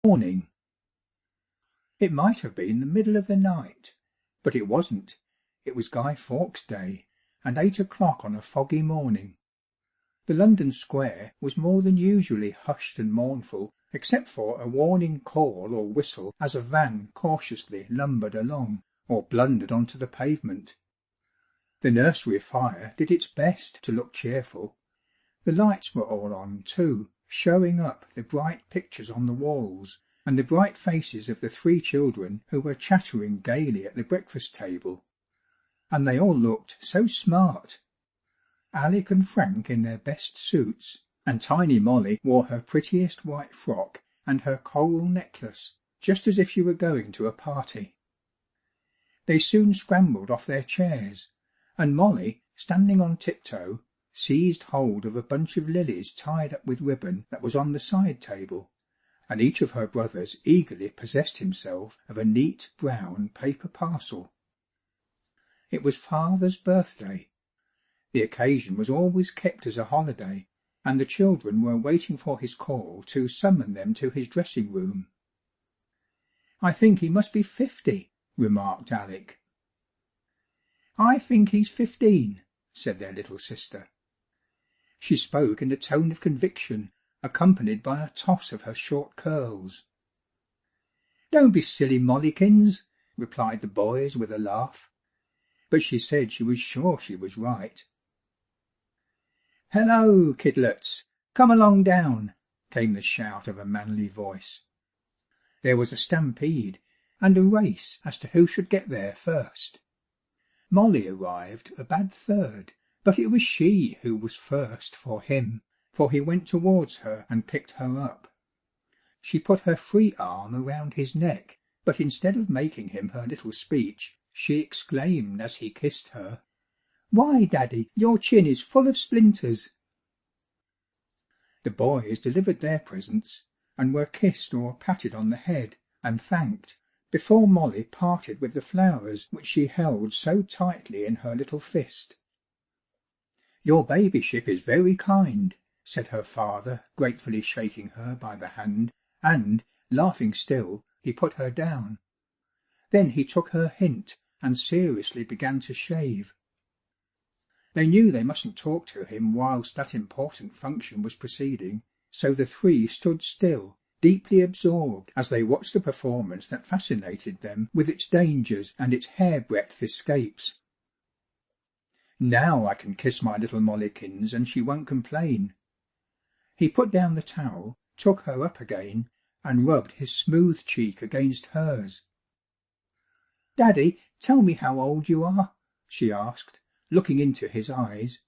morning. It might have been the middle of the night, but it wasn't. It was Guy Fawkes' Day, and 8 o'clock on a foggy morning. The London square was more than usually hushed and mournful, except for a warning call or whistle as a van cautiously lumbered along, or blundered onto the pavement. The nursery fire did its best to look cheerful. The lights were all on, too, showing up the bright pictures on the walls, and the bright faces of the 3 children who were chattering gaily at the breakfast table. And they all looked so smart. Alec and Frank in their best suits, and tiny Molly wore her prettiest white frock and her coral necklace, just as if she were going to a party. They soon scrambled off their chairs, and Molly, standing on tiptoe, seized hold of a bunch of lilies tied up with ribbon that was on the side table, and each of her brothers eagerly possessed himself of a neat brown paper parcel. It was Father's birthday. The occasion was always kept as a holiday, and the children were waiting for his call to summon them to his dressing room. "I think he must be 50," remarked Alec. "I think he's 15," said their little sister. She spoke in a tone of conviction, accompanied by a toss of her short curls. "Don't be silly, Mollykins," replied the boys with a laugh. But she said she was sure she was right. "Hello, kidlets! Come along down!" came the shout of a manly voice. There was a stampede, and a race as to who should get there first. Molly arrived a bad third, but it was she who was first for him, for he went towards her and picked her up. She put her free arm around his neck, but instead of making him her little speech, she exclaimed as he kissed her, "Why, Daddy, your chin is full of splinters!" The boys delivered their presents, and were kissed or patted on the head, and thanked, before Molly parted with the flowers which she held so tightly in her little fist. "Your babyship is very kind," said her father, gratefully shaking her by the hand, and, laughing still, he put her down. Then he took her hint, and seriously began to shave. They knew they mustn't talk to him whilst that important function was proceeding, so the 3 stood still, deeply absorbed as they watched the performance that fascinated them with its dangers and its hairbreadth escapes. "Now I can kiss my little Mollykins and she won't complain." He put down the towel, took her up again, and rubbed his smooth cheek against hers. "Daddy, tell me how old you are," she asked, looking into his eyes.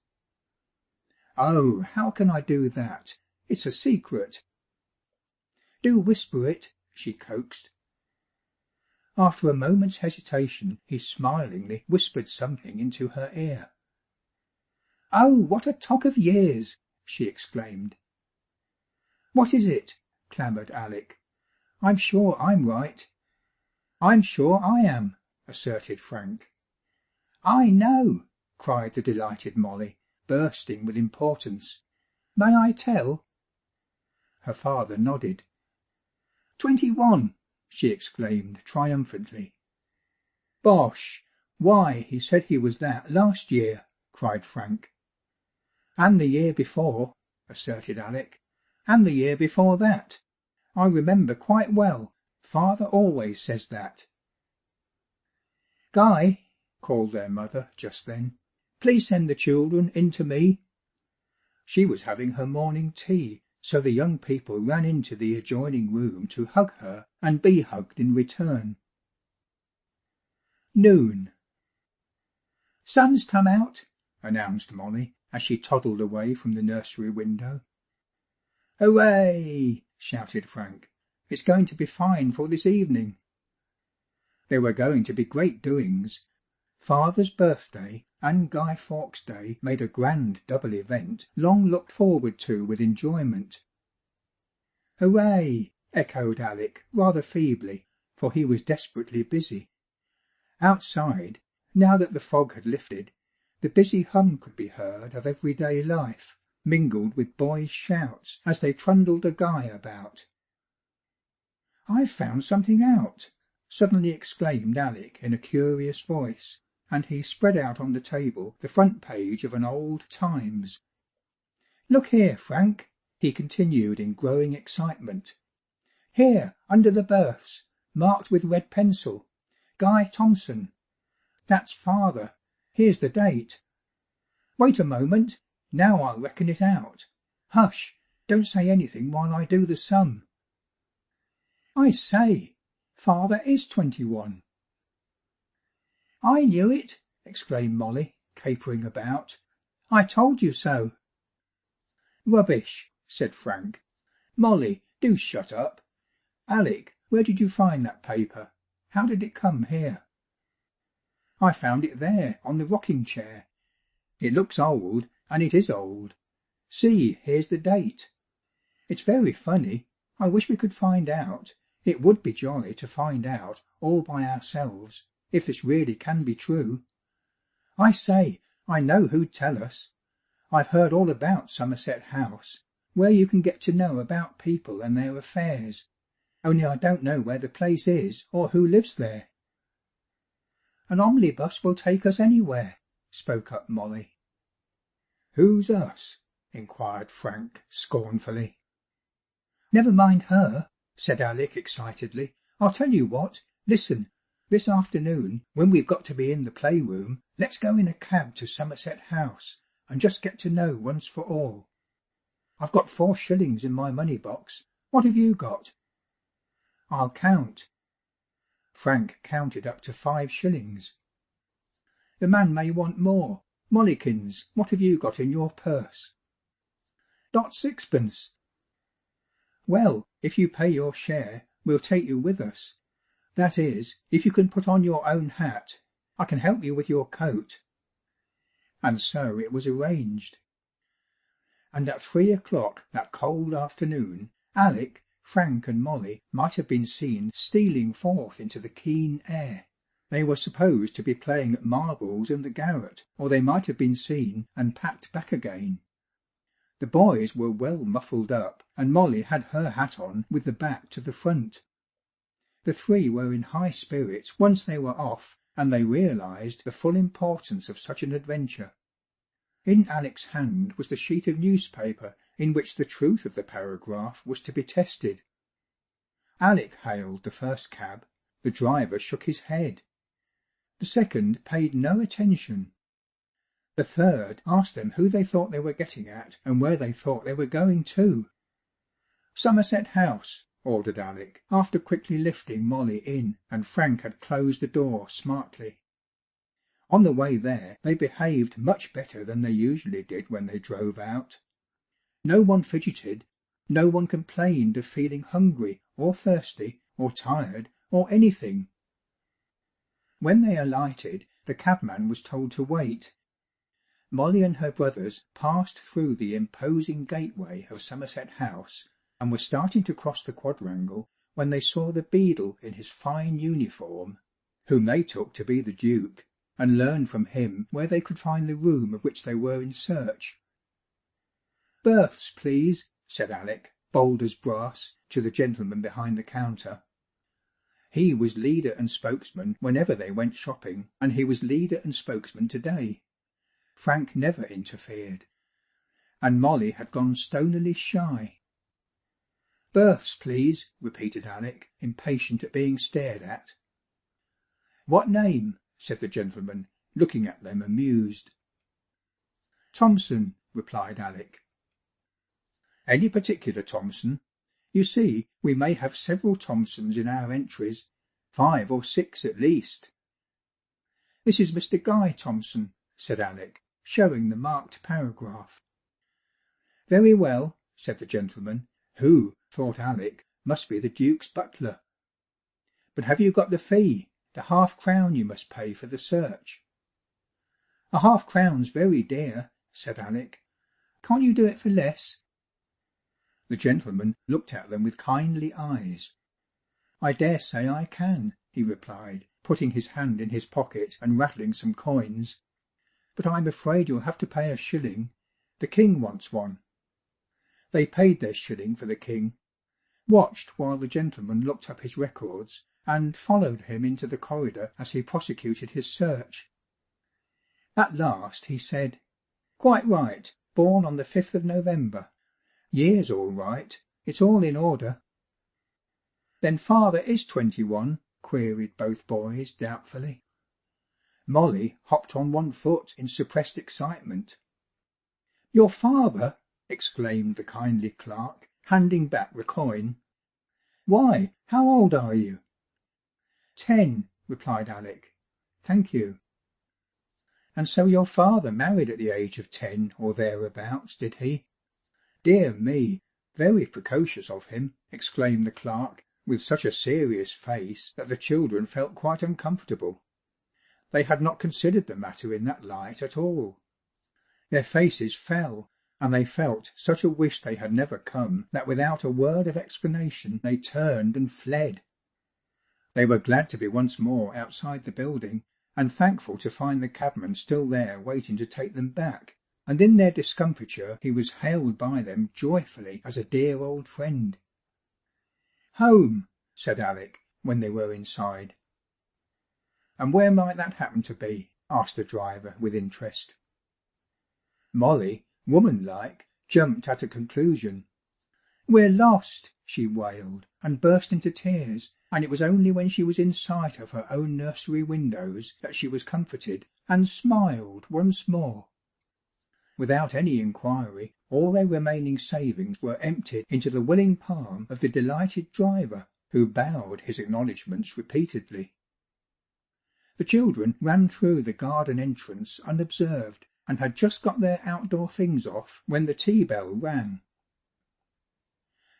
"Oh, how can I do that? It's a secret." "Do whisper it," she coaxed. After a moment's hesitation he smilingly whispered something into her ear. "Oh, what a talk of years!" she exclaimed. "What is it?" clamoured Alec. "I'm sure I'm right." "I'm sure I am," asserted Frank. "I know!" cried the delighted Molly, bursting with importance. "May I tell?" Her father nodded. 21, she exclaimed triumphantly. "Bosh! Why, he said he was that last year," cried Frank. "And the year before," asserted Alec, "and the year before that. I remember quite well, father always says that." "Guy," called their mother just then, "please send the children in to me." She was having her morning tea, so the young people ran into the adjoining room to hug her and be hugged in return. Noon. "Sun's come out," announced Molly, as she toddled away from the nursery window. "Hooray!" shouted Frank. "It's going to be fine for this evening." There were going to be great doings. Father's birthday and Guy Fawkes' Day made a grand double event long looked forward to with enjoyment. "Hooray!" echoed Alec rather feebly, for he was desperately busy. Outside, now that the fog had lifted, the busy hum could be heard of everyday life, mingled with boys' shouts as they trundled a Guy about. "I've found something out," suddenly exclaimed Alec in a curious voice, and he spread out on the table the front page of an old Times. "Look here, Frank," he continued in growing excitement. "Here, under the berths, marked with red pencil, Guy Thompson. That's father. Here's the date. Wait a moment, now I'll reckon it out. Hush, don't say anything while I do the sum. I say, father is 21. I knew it, exclaimed Molly, capering about. I told you so. Rubbish, said Frank. Molly, do shut up. Alec, where did you find that paper? How did it come here? I found it there, on the rocking chair. It looks old, and it is old. See, here's the date. It's very funny. I wish we could find out. It would be jolly to find out, all by ourselves, if this really can be true. I say, I know who'd tell us. I've heard all about Somerset House, where you can get to know about people and their affairs, only I don't know where the place is or who lives there. An omnibus will take us anywhere, spoke up Molly. Who's us? Inquired Frank scornfully. Never mind her, said Alec excitedly. I'll tell you what, listen, this afternoon, when we've got to be in the playroom, let's go in a cab to Somerset House, and just get to know once for all. I've got 4 shillings in my money box. What have you got? I'll count. Frank counted up to 5 shillings. The man may want more. Mollykins, what have you got in your purse? Not 6pence. Well, if you pay your share, we'll take you with us. That is, if you can put on your own hat. I can help you with your coat. And so it was arranged. And at 3 o'clock that cold afternoon, Alec, Frank and Molly might have been seen stealing forth into the keen air. They were supposed to be playing at marbles in the garret, or they might have been seen and packed back again. The boys were well muffled up, and Molly had her hat on with the back to the front. The 3 were in high spirits once they were off, and they realized the full importance of such an adventure. In Alec's hand was the sheet of newspaper in which the truth of the paragraph was to be tested. Alec hailed the first cab. The driver shook his head. The second paid no attention. The third asked them who they thought they were getting at and where they thought they were going to. Somerset House, ordered Alec, after quickly lifting Molly in, and Frank had closed the door smartly. On the way there they behaved much better than they usually did when they drove out. No one fidgeted, no one complained of feeling hungry or thirsty or tired or anything. When they alighted, the cabman was told to wait. Molly and her brothers passed through the imposing gateway of Somerset House, and were starting to cross the quadrangle when they saw the beadle in his fine uniform, whom they took to be the Duke, and learned from him where they could find the room of which they were in search. "Berths, please," said Alec, bold as brass, to the gentleman behind the counter. He was leader and spokesman whenever they went shopping, and he was leader and spokesman to-day. Frank never interfered. And Molly had gone stonily shy. "Berths, please," repeated Alec, impatient at being stared at. "What name?" said the gentleman, looking at them amused. "Thompson," replied Alec. "Any particular Thompson? You see, we may have several Thompsons in our entries, 5 or 6 at least." "This is Mr. Guy Thompson," said Alec, showing the marked paragraph. "Very well," said the gentleman, who, thought Alec, must be the Duke's butler. "But have you got the fee, the half-crown you must pay for the search?" "A half-crown's very dear," said Alec. "Can't you do it for less?" The gentleman looked at them with kindly eyes. "I dare say I can," he replied, putting his hand in his pocket and rattling some coins. "But I'm afraid you'll have to pay a shilling. The King wants one." They paid their shilling for the King. watched while the gentleman looked up his records, and followed him into the corridor as he prosecuted his search. At last he said, "Quite right, born on the 5th of November. Year's all right, it's all in order." "Then father is 21?" queried both boys doubtfully. Molly hopped on one foot in suppressed excitement. "Your father!" exclaimed the kindly clerk, handing back the coin. "Why, how old are you?" "10," replied Alec. "Thank you." "And so your father married at the age of 10 or thereabouts, did he? Dear me, very precocious of him," exclaimed the clerk, with such a serious face that the children felt quite uncomfortable. They had not considered the matter in that light at all. Their faces fell, and they felt such a wish they had never come that without a word of explanation they turned and fled. They were glad to be once more outside the building, and thankful to find the cabman still there waiting to take them back, and in their discomfiture he was hailed by them joyfully as a dear old friend. "Home," said Alec, when they were inside. "And where might that happen to be?" asked the driver with interest. Molly, woman-like, jumped at a conclusion. "We're lost!" she wailed, and burst into tears, and it was only when she was in sight of her own nursery windows that she was comforted, and smiled once more. Without any inquiry, all their remaining savings were emptied into the willing palm of the delighted driver, who bowed his acknowledgments repeatedly. The children ran through the garden entrance unobserved, and had just got their outdoor things off when the tea bell rang.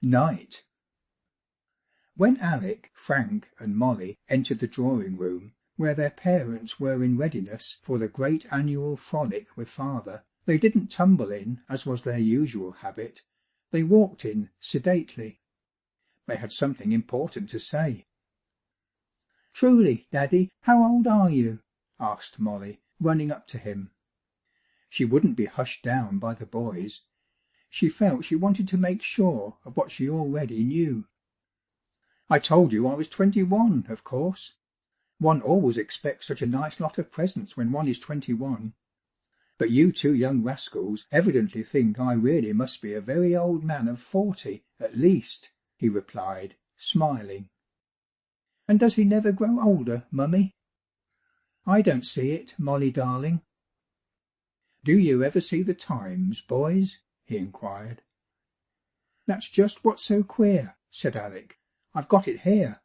Night. When Alec, Frank, and Molly entered the drawing room, where their parents were in readiness for the great annual frolic with father, they didn't tumble in as was their usual habit, they walked in sedately. They had something important to say. "Truly, Daddy, how old are you?" asked Molly, running up to him. She wouldn't be hushed down by the boys. She felt she wanted to make sure of what she already knew. "I told you I was 21, of course. One always expects such a nice lot of presents when one is 21. But you two young rascals evidently think I really must be a very old man of 40, at least," he replied, smiling. "And does he never grow older, Mummy?" "I don't see it, Molly darling." "Do you ever see the Times, boys?" he inquired. "That's just what's so queer," said Alec. "I've got it here."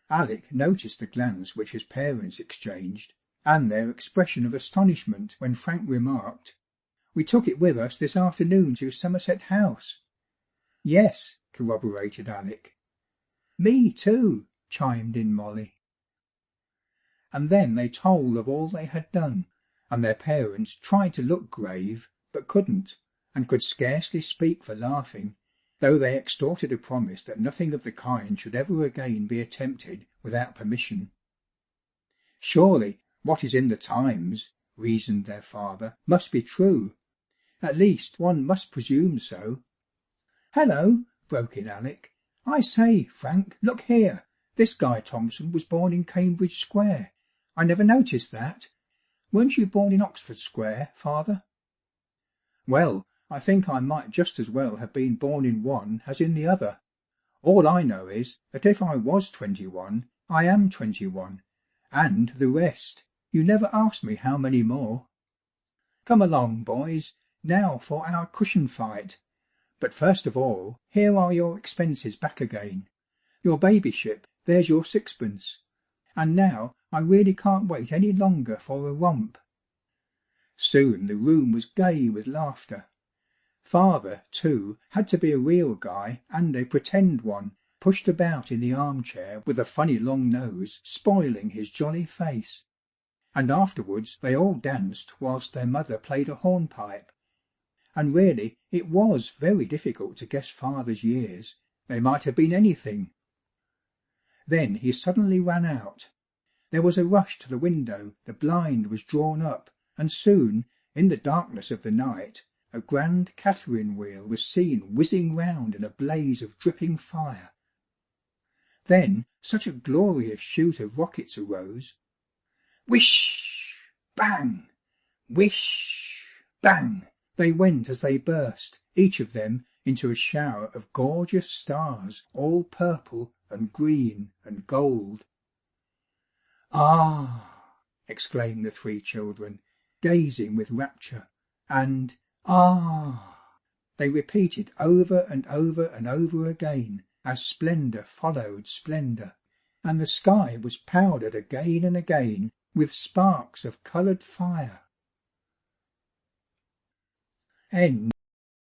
Alec noticed the glance which his parents exchanged, and their expression of astonishment when Frank remarked, "We took it with us this afternoon to Somerset House." "Yes," corroborated Alec. "Me too," chimed in Molly. And then they told of all they had done, and their parents tried to look grave, but couldn't, and could scarcely speak for laughing, though they extorted a promise that nothing of the kind should ever again be attempted without permission. "Surely what is in the Times," reasoned their father, "must be true. At least one must presume so." "Hello!" broke in Alec. "I say, Frank, look here. This Guy Thompson was born in Cambridge Square. I never noticed that. Weren't you born in Oxford Square, father?" "Well, I think I might just as well have been born in one as in the other. All I know is that if I was 21, I am 21, and the rest. You never asked me how many more. Come along, boys, now for our cushion fight. But first of all, here are your expenses back again. Your babyship, there's your sixpence. And now I really can't wait any longer for a romp." Soon the room was gay with laughter. Father, too, had to be a real guy and a pretend one, pushed about in the armchair with a funny long nose spoiling his jolly face. And afterwards they all danced whilst their mother played a hornpipe. And really it was very difficult to guess father's years, they might have been anything. Then he suddenly ran out. There was a rush to the window, the blind was drawn up, and soon, in the darkness of the night, a grand Catherine wheel was seen whizzing round in a blaze of dripping fire. Then such a glorious shoot of rockets arose. Whish! Bang! Whish! Bang! They went as they burst, each of them, into a shower of gorgeous stars, all purple and green and gold. "Ah!" exclaimed the three children, gazing with rapture, and "Ah!" they repeated over and over and over again, as splendour followed splendour, and the sky was powdered again and again with sparks of coloured fire. End